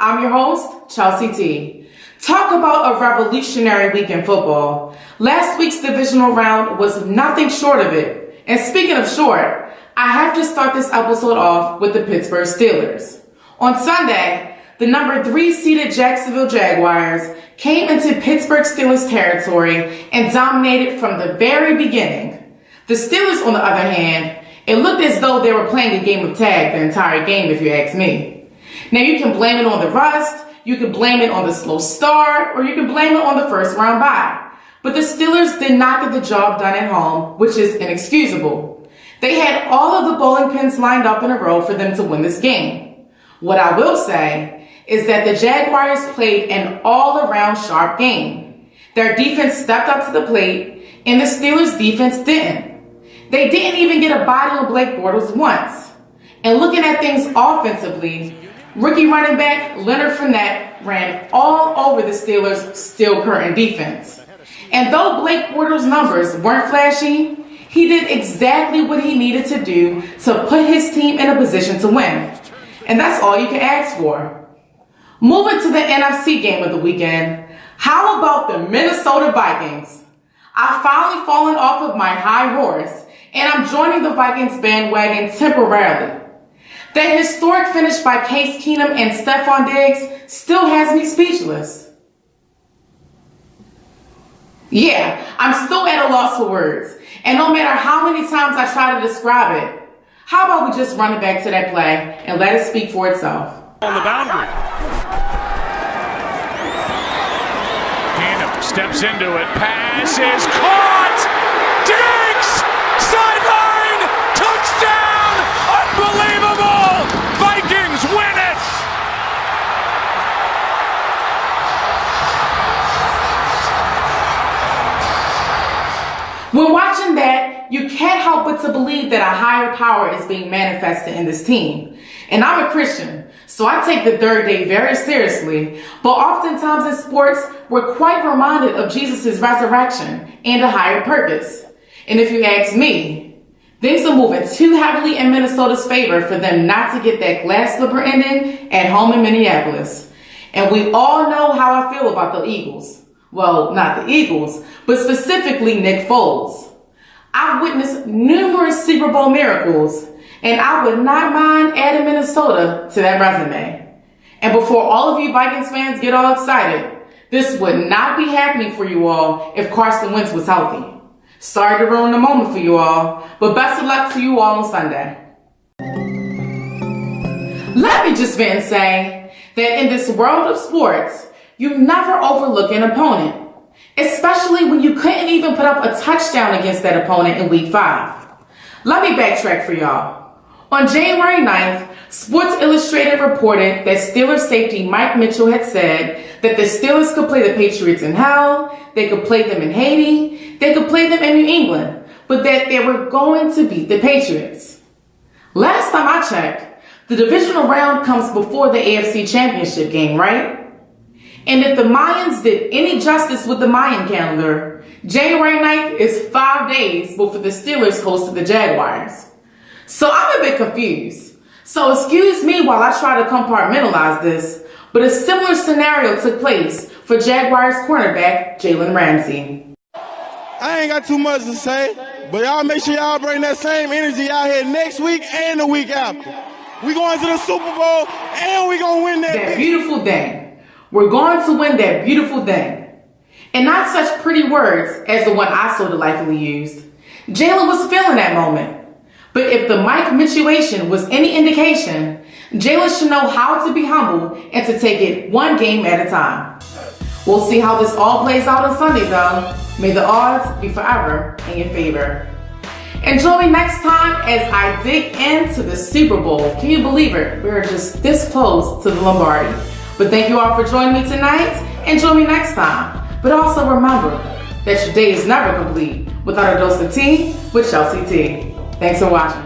I'm your host, Chelsea T. Talk about a revolutionary week in football. Last week's divisional round was nothing short of it. And speaking of short, I have to start this episode off with the Pittsburgh Steelers. On Sunday, the number 3 seeded Jacksonville Jaguars came into Pittsburgh Steelers territory and dominated from the very beginning. The Steelers, on the other hand, it looked as though they were playing a game of tag the entire game, if you ask me. Now, you can blame it on the rust, you can blame it on the slow start, or you can blame it on the first round bye. But the Steelers did not get the job done at home, which is inexcusable. They had all of the bowling pins lined up in a row for them to win this game. What I will say is that the Jaguars played an all-around sharp game. Their defense stepped up to the plate, and the Steelers' defense didn't. They didn't even get a body on Blake Bortles once. And looking at things offensively, rookie running back Leonard Fournette ran all over the Steelers' steel curtain defense. And though Blake Bortles' numbers weren't flashy, he did exactly what he needed to do to put his team in a position to win. And that's all you can ask for. Moving to the NFC game of the weekend, how about the Minnesota Vikings? I've finally fallen off of my high horse, and I'm joining the Vikings bandwagon temporarily. That historic finish by Case Keenum and Stephon Diggs still has me speechless. Yeah, I'm still at a loss for words. And no matter how many times I try to describe it, how about we just run it back to that play and let it speak for itself? On the boundary. Keenum steps into it. Pass is caught. Diggs! Sideline! Touchdown! Unbelievable! Vikings win it! When watching that, you can't help but to believe that a higher power is being manifested in this team. And I'm a Christian, so I take the third day very seriously. But oftentimes in sports, we're quite reminded of Jesus' resurrection and a higher purpose. And if you ask me, things are moving too heavily in Minnesota's favor for them not to get that glass slipper ending at home in Minneapolis. And we all know how I feel about the Eagles. Well, not the Eagles, but specifically Nick Foles. I've witnessed numerous Super Bowl miracles, and I would not mind adding Minnesota to that resume. And before all of you Vikings fans get all excited, this would not be happening for you all if Carson Wentz was healthy. Sorry to ruin the moment for you all, but best of luck to you all on Sunday. Let me just vent and say that in this world of sports, you never overlook an opponent, especially when you couldn't even put up a touchdown against that opponent in Week 5. Let me backtrack for y'all. On January 9th, Sports Illustrated reported that Steelers safety Mike Mitchell had said that the Steelers could play the Patriots in hell, they could play them in Haiti, they could play them in New England, but that they were going to beat the Patriots. Last time I checked, the divisional round comes before the AFC Championship game, right? And if the Mayans did any justice with the Mayan calendar, January 9th is 5 days before the Steelers hosted the Jaguars. So I'm a bit confused. So excuse me while I try to compartmentalize this, but a similar scenario took place for Jaguars cornerback Jalen Ramsey. I ain't got too much to say, but y'all make sure y'all bring that same energy out here next week and the week after. We going to the Super Bowl and we gonna win that beautiful thing. We're going to win that beautiful thing. And not such pretty words as the one I so delightfully used. Jalen was feeling that moment. But if the Mike situation was any indication, Jalen should know how to be humble and to take it one game at a time. We'll see how this all plays out on Sunday though. May the odds be forever in your favor. And join me next time as I dig into the Super Bowl. Can you believe it? We're just this close to the Lombardi. But thank you all for joining me tonight, and join me next time. But also remember that your day is never complete without a dose of tea with Chelsea T. Thanks for watching.